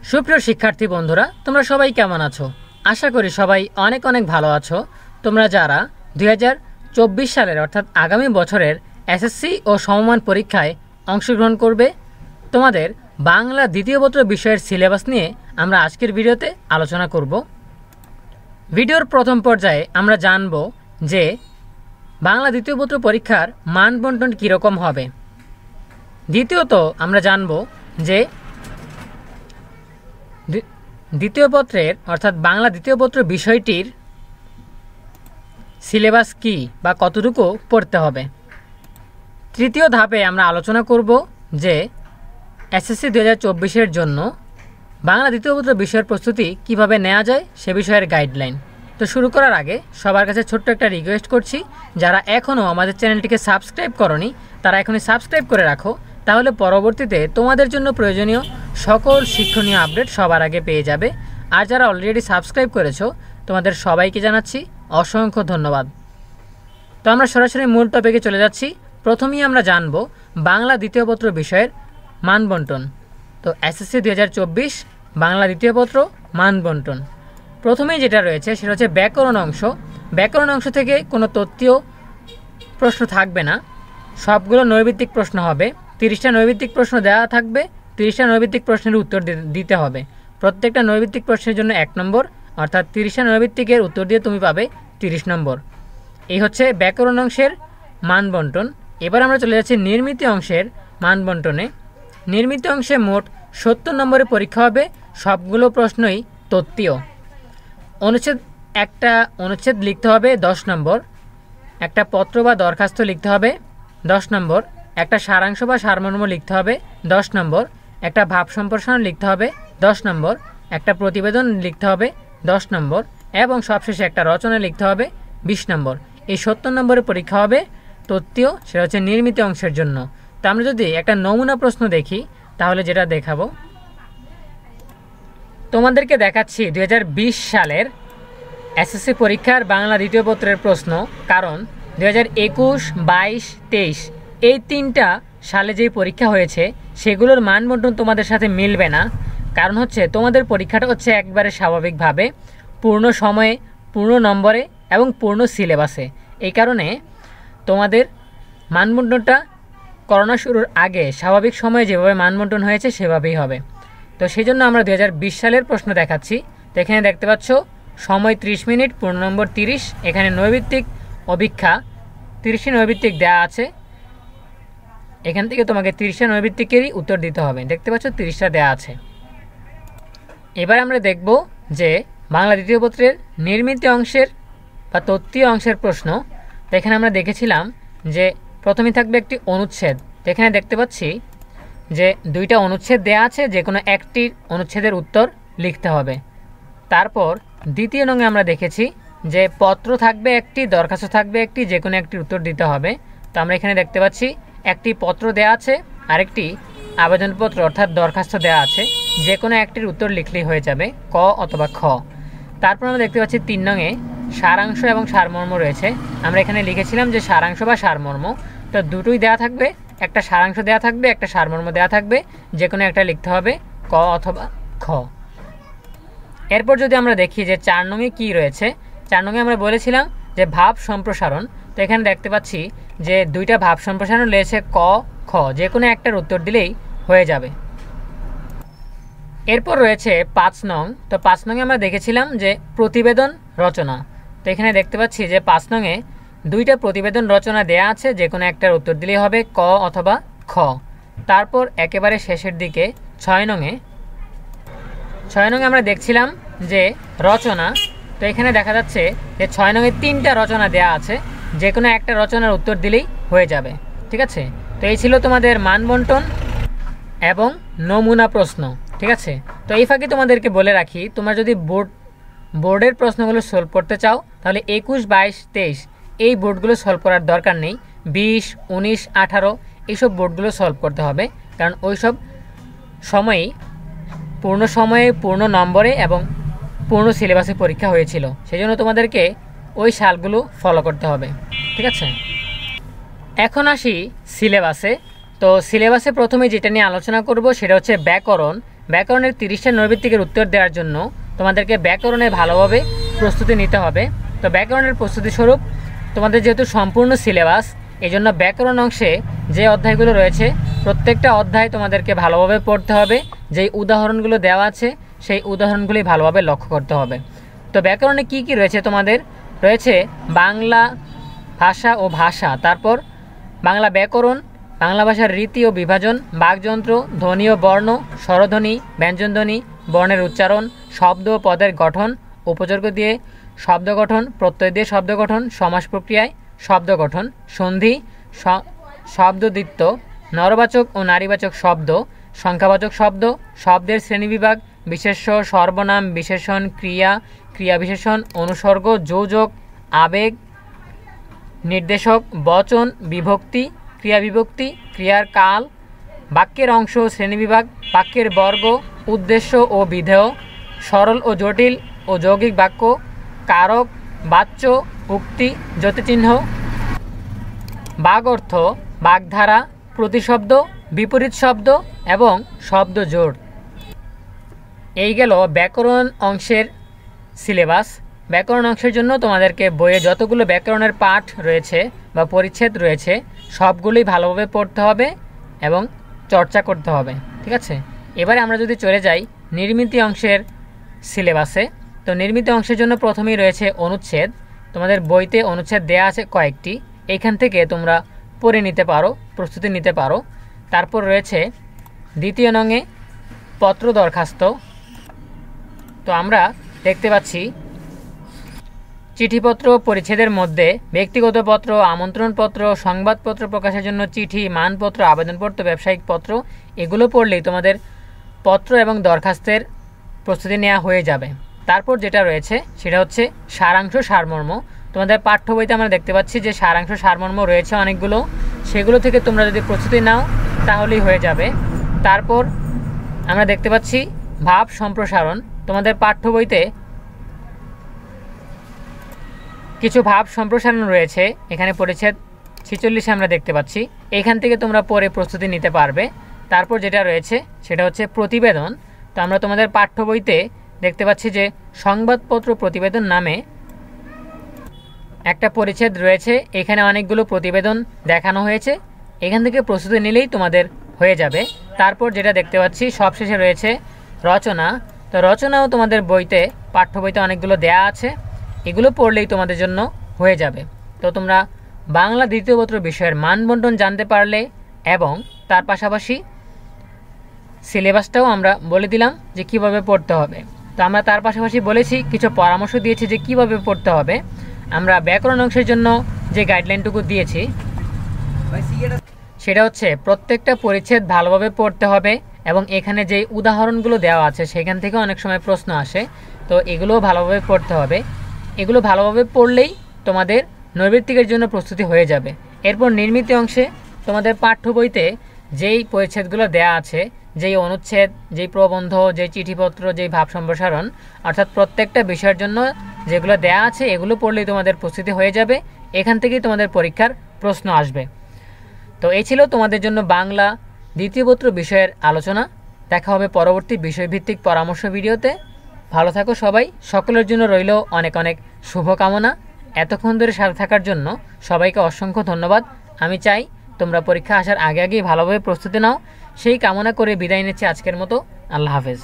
সুপ্রিয় শিক্ষার্থী বন্ধুরা, তোমরা সবাই কেমন আছো? আশা করি সবাই অনেক অনেক ভালো আছো। তোমরা যারা 2024 সালের অর্থাৎ আগামী বছরের এসএসসি ও সমমান পরীক্ষায় অংশগ্রহণ করবে, তোমাদের বাংলা দ্বিতীয় পত্র বিষয়ের সিলেবাস নিয়ে আমরা আজকের ভিডিওতে আলোচনা করব। ভিডিওর প্রথম পর্যায়ে আমরা জানব যে বাংলা দ্বিতীয় পত্র পরীক্ষার মান বণ্টন কীরকম হবে। দ্বিতীয়ত আমরা জানব যে দ্বিতীয় পত্রের অর্থাৎ বাংলা দ্বিতীয় পত্র বিষয়টির সিলেবাস কি বা কতটুকু পড়তে হবে। তৃতীয় ধাপে আমরা আলোচনা করব যে এসএসসি 2024-এর জন্য বাংলা দ্বিতীয় পত্র বিষয়ের প্রস্তুতি কিভাবে নেওয়া যায় সে বিষয়ের গাইডলাইন। তো শুরু করার আগে সবার কাছে ছোট্ট একটা রিকোয়েস্ট করছি, যারা এখনও আমাদের চ্যানেলটিকে সাবস্ক্রাইব করনি তারা এখনই সাবস্ক্রাইব করে রাখো, তাহলে পরবর্তীতে তোমাদের জন্য প্রয়োজনীয় সকল শিক্ষণীয় আপডেট সবার আগে পেয়ে যাবে। আর যারা অলরেডি সাবস্ক্রাইব করেছো তোমাদের সবাইকে জানাচ্ছি অসংখ্য ধন্যবাদ। তো আমরা সরাসরি মূল টপিকে চলে যাচ্ছি। প্রথমেই আমরা জানব বাংলা দ্বিতীয় পত্র বিষয়ের মান বণ্টন। তো এসএসসি 2024 বাংলা দ্বিতীয় পত্র মান বণ্টন, প্রথমেই যেটা রয়েছে সেটা হচ্ছে ব্যাকরণ অংশ। ব্যাকরণ অংশ থেকে কোনো তত্ত্বীয় প্রশ্ন থাকবে না, সবগুলো নৈর্ভিত্তিক প্রশ্ন হবে। 30টা নৈর্ভিত্তিক প্রশ্ন দেওয়া থাকবে, 30টা নৈর্ভিত্তিক প্রশ্নের উত্তর দিতে হবে। প্রত্যেকটা নৈর্ভিত্তিক প্রশ্নের জন্য 1 নম্বর, অর্থাৎ 30টা নৈর্ভিত্তিকের উত্তর দিয়ে তুমি পাবে 30 নম্বর। এই হচ্ছে ব্যাকরণ অংশের মান বণ্টন। এবার আমরা চলে যাচ্ছি নির্মিত অংশের মান বণ্টনে। নির্মিত অংশে মোট 70 নম্বরের পরীক্ষা হবে, সবগুলো প্রশ্নই তত্ত্বীয়। একটা অনুচ্ছেদ লিখতে হবে 10 নম্বর, একটা পত্র বা দরখাস্ত লিখতে হবে 10 নম্বর, একটা সারাংশ বা সারমর্ম লিখতে হবে 10 নম্বর, একটা ভাব সম্প্রসারণ লিখতে হবে 10 নম্বর, একটা প্রতিবেদন লিখতে হবে 10 নম্বর এবং সবশেষে একটা রচনা লিখতে হবে 20 নম্বর। এই 70 নম্বরের পরীক্ষা হবে তত্ত্বীয়, সেটা হচ্ছে নির্মিত অংশের জন্য। তো আমরা যদি একটা নমুনা প্রশ্ন দেখি তাহলে যেটা দেখাবো, তোমাদেরকে দেখাচ্ছি 2020 সালের এসএসসি পরীক্ষার বাংলা দ্বিতীয় পত্রের প্রশ্ন। কারণ 2021, 22, 23 এই 3টা সালে যেই পরীক্ষা হয়েছে সেগুলোর মান বণ্টন তোমাদের সাথে মিলবে না। কারণ হচ্ছে তোমাদের পরীক্ষাটা হচ্ছে একবারে স্বাভাবিকভাবে পূর্ণ সময়ে, পূর্ণ নম্বরে এবং পূর্ণ সিলেবাসে। এই কারণে তোমাদের মান বণ্টনটা করোনা শুরুর আগে স্বাভাবিক সময়ে যেভাবে মান বণ্টন হয়েছে সেভাবেই হবে। তো সেই জন্য আমরা 2020 সালের প্রশ্ন দেখাচ্ছি। তো এখানে দেখতে পাচ্ছ সময় 30 মিনিট, পূর্ণ নম্বর 30। এখানে নৈর্ভিত্তিক অভিক্ষা 30টি নৈর্ভিত্তিক দেওয়া আছে, এখান থেকে তোমাকে 30টা নৈর্ভিত্তিকেরই উত্তর দিতে হবে। দেখতে পাচ্ছ 30টা দেওয়া আছে। এবার আমরা দেখব যে বাংলা দ্বিতীয় পত্রের নির্মিত অংশের বা তত্ত্বীয় অংশের প্রশ্ন। তো এখানে আমরা দেখেছিলাম যে প্রথমে থাকবে একটি অনুচ্ছেদ। তো এখানে দেখতে পাচ্ছি যে 2টা অনুচ্ছেদ দেওয়া আছে, যে কোনো একটি অনুচ্ছেদের উত্তর লিখতে হবে। তারপর দ্বিতীয় নঙে আমরা দেখেছি যে পত্র থাকবে একটি, দরখাস্ত থাকবে একটি, যে কোনো একটির উত্তর দিতে হবে। তো আমরা এখানে দেখতে পাচ্ছি একটি পত্র দেওয়া আছে, আরেকটি আবেদনপত্র অর্থাৎ দরখাস্ত দেওয়া আছে, যে কোনো একটির উত্তর লিখলেই হয়ে যাবে, ক অথবা খ। তারপর আমরা দেখতে পাচ্ছি 3 নঙে সারাংশ এবং সারমর্ম রয়েছে। আমরা এখানে লিখেছিলাম যে সারাংশ বা সারমর্ম, তো দুটোই দেওয়া থাকবে, একটা সারাংশ দেওয়া থাকবে, একটা সারমর্ম দেওয়া থাকবে, যে কোনো একটা লিখতে হবে, ক অথবা খ। এরপর যদি আমরা দেখি যে 4 নঙে কী রয়েছে, 4 নঙে আমরা বলেছিলাম যে ভাব সম্প্রসারণ। তো এখানে দেখতে পাচ্ছি যে 2টা ভাব সম্প্রসারণ রয়েছে, ক খ, যে কোনো একটার উত্তর দিলেই হয়ে যাবে। এরপর রয়েছে 5 নং। তো 5 নঙে আমরা দেখেছিলাম যে প্রতিবেদন রচনা। তো এখানে দেখতে পাচ্ছি যে 5 নঙে 2টা প্রতিবেদন রচনা দেয়া আছে, যে কোনো একটার উত্তর দিলেই হবে, ক অথবা খ। তারপর একেবারে শেষের দিকে 6 নঙে আমরা দেখছিলাম যে রচনা। তো এখানে দেখা যাচ্ছে যে 6 নঙে 3টা রচনা দেয়া আছে, যে কোনো একটা রচনার উত্তর দিলেই হয়ে যাবে। ঠিক আছে, তো এই ছিল তোমাদের মান বণ্টন এবং নমুনা প্রশ্ন। ঠিক আছে, তো এই ফাঁকে তোমাদেরকে বলে রাখি, তোমরা যদি বোর্ডের প্রশ্নগুলো সলভ করতে চাও তাহলে 21, 22, 23 এই বোর্ডগুলো সলভ করার দরকার নেই। 20, 19, 18 এইসব বোর্ডগুলো সলভ করতে হবে, কারণ ওই সব সময়েই পূর্ণ সময়ে, পূর্ণ নম্বরে এবং পূর্ণ সিলেবাসে পরীক্ষা হয়েছিল। সেই জন্য তোমাদেরকে ওই সালগুলো ফলো করতে হবে। ঠিক আছে, এখন আসি সিলেবাসে। তো সিলেবাসে প্রথমে যেটা নিয়ে আলোচনা করব সেটা হচ্ছে ব্যাকরণ। ব্যাকরণের 30টা নৈর্ব্যক্তিকের উত্তর দেওয়ার জন্য তোমাদেরকে ব্যাকরণে ভালোভাবে প্রস্তুতি নিতে হবে। তো ব্যাকরণের প্রস্তুতি স্বরূপ তোমাদের যেহেতু সম্পূর্ণ সিলেবাস, এই জন্য ব্যাকরণ অংশে যে অধ্যায়গুলো রয়েছে প্রত্যেকটা অধ্যায় তোমাদেরকে ভালোভাবে পড়তে হবে। যেই উদাহরণগুলো দেওয়া আছে সেই উদাহরণগুলি ভালোভাবে লক্ষ্য করতে হবে। তো ব্যাকরণে কি কি রয়েছে তোমাদের? রয়েছে বাংলা ভাষা ও ভাষা, তারপর বাংলা ব্যাকরণ, বাংলা ভাষার রীতি ও বিভাজন, বাকযন্ত্র, ধ্বনি ও বর্ণ, স্বরধ্বনি, ব্যঞ্জনধ্বনি, বর্ণের উচ্চারণ, শব্দ ও পদের গঠন, উপসর্গ দিয়ে শব্দ গঠন, প্রত্যয় দিয়ে শব্দ গঠন, সমাস প্রক্রিয়ায় শব্দ গঠন, সন্ধি, শব্দদ্বিত্ব, নরবাচক ও নারীবাচক শব্দ, সংখ্যাবাচক শব্দ, শব্দের শ্রেণীবিভাগ, বিশেষ্য, সর্বনাম, বিশেষণ, ক্রিয়া, ক্রিয়াবিশেষণ, অনুসর্গ, যোজক, আবেগ, নির্দেশক, বচন, বিভক্তি, ক্রিয়াবিভক্তি, ক্রিয়ার কাল, বাক্যের অংশ, শ্রেণীবিভাগ, বাক্যের বর্গ, উদ্দেশ্য ও বিধেয়, সরল ও জটিল ও যৌগিক বাক্য, কারক, বাচ্য, উক্তি, যতিচিহ্ন, বাগ অর্থ, বাগধারা, প্রতিশব্দ, বিপরীত শব্দ এবং শব্দ জোড়। এই গেল ব্যাকরণ অংশের সিলেবাস। ব্যাকরণ অংশের জন্য তোমাদেরকে বইয়ে যতগুলো ব্যাকরণের পাঠ রয়েছে বা পরিচ্ছেদ রয়েছে সবগুলোই ভালোভাবে পড়তে হবে এবং চর্চা করতে হবে, ঠিক আছে? এবারে আমরা যদি চলে যাই নির্মিতি অংশের সিলেবাসে, তো নির্মিতি অংশের জন্য প্রথমেই রয়েছে অনুচ্ছেদ। তোমাদের বইতে অনুচ্ছেদ দেয়া আছে কয়েকটি, এইখান থেকে তোমরা পড়ে নিতে পারো, প্রস্তুতি নিতে পারো। তারপর রয়েছে দ্বিতীয় নঙে পত্র দরখাস্ত। তো আমরা দেখতে পাচ্ছি চিঠিপত্র পরিচ্ছেদের মধ্যে ব্যক্তিগত পত্র, আমন্ত্রণপত্র, সংবাদপত্র প্রকাশের জন্য চিঠি, মানপত্র, আবেদনপত্র, ব্যবসায়িক পত্র, এগুলো পড়লেই তোমাদের পত্র এবং দরখাস্তের প্রস্তুতি নেওয়া হয়ে যাবে। তারপর যেটা রয়েছে সেটা হচ্ছে সারাংশ সারমর্ম। তোমাদের পাঠ্য বইতে আমরা দেখতে পাচ্ছি যে সারাংশ সারমর্ম রয়েছে অনেকগুলো, সেগুলো থেকে তোমরা যদি প্রস্তুতি নাও তাহলেই হয়ে যাবে। তারপর আমরা দেখতে পাচ্ছি ভাব সম্প্রসারণ। তোমাদের পাঠ্য বইতে কিছু ভাব সম্প্রসারণ রয়েছে, এখানে পরিচ্ছেদ 46 আমরা দেখতে পাচ্ছি, এখান থেকে তোমরা পড়ে প্রস্তুতি নিতে পারবে। তারপর যেটা রয়েছে সেটা হচ্ছে প্রতিবেদন। তো আমরা তোমাদের পাঠ্য বইতে দেখতে পাচ্ছি যে সংবাদপত্র প্রতিবেদন নামে একটা পরিচ্ছেদ রয়েছে, এখানে অনেকগুলো প্রতিবেদন দেখানো হয়েছে, এখান থেকে প্রস্তুতি নিলেই তোমাদের হয়ে যাবে। তারপর যেটা দেখতে পাচ্ছি সবশেষে রয়েছে রচনা। তো রচনাও তোমাদের বইতে, পাঠ্য বইতে অনেকগুলো দেয়া আছে, এগুলো পড়লেই তোমাদের জন্য হয়ে যাবে। তো তোমরা বাংলা দ্বিতীয় পত্র বিষয়ের মানবন্টন জানতে পারলে এবং তার পাশাপাশি সিলেবাসটাও আমরা বলে দিলাম যে কিভাবে পড়তে হবে। তো আমরা তার পাশাপাশি বলেছি, কিছু পরামর্শ দিয়েছি যে কিভাবে পড়তে হবে। আমরা ব্যাকরণ অংশের জন্য যে গাইডলাইনটুকু দিয়েছি সেটা হচ্ছে প্রত্যেকটা পরিচ্ছেদ ভালোভাবে পড়তে হবে এবং এখানে যে উদাহরণগুলো দেওয়া আছে সেখান থেকে অনেক সময় প্রশ্ন আসে, তো এগুলোও ভালোভাবে পড়তে হবে। এগুলো ভালোভাবে পড়লেই তোমাদের নৈর্ব্যক্তিকের জন্য প্রস্তুতি হয়ে যাবে। এরপর নির্মিতি অংশে তোমাদের পাঠ্য বইতে যেই পরিচ্ছেদগুলো দেয়া আছে, যেই অনুচ্ছেদ, যেই প্রবন্ধ, যেই চিঠিপত্র, যেই ভাব সম্প্রসারণ, অর্থাৎ প্রত্যেকটা বিষয়ের জন্য যেগুলো দেয়া আছে এগুলো পড়লেই তোমাদের প্রস্তুতি হয়ে যাবে, এখান থেকেই তোমাদের পরীক্ষার প্রশ্ন আসবে। তো এই ছিল তোমাদের জন্য বাংলা দ্বিতীয় পত্র বিষয়ের আলোচনা। দেখা হবে পরবর্তী বিষয়ভিত্তিক পরামর্শ ভিডিওতে। ভালো থাকো সবাই, সকলের জন্য রইল অনেক অনেক শুভকামনা। এতক্ষণ ধরে সাথে থাকার জন্য সবাইকে অসংখ্য ধন্যবাদ। আমি চাই তোমরা পরীক্ষা আসার আগে আগেই ভালোভাবে প্রস্তুতি নাও, সেই কামনা করে বিদায় নিচ্ছি আজকের মতো। আল্লাহ হাফেজ।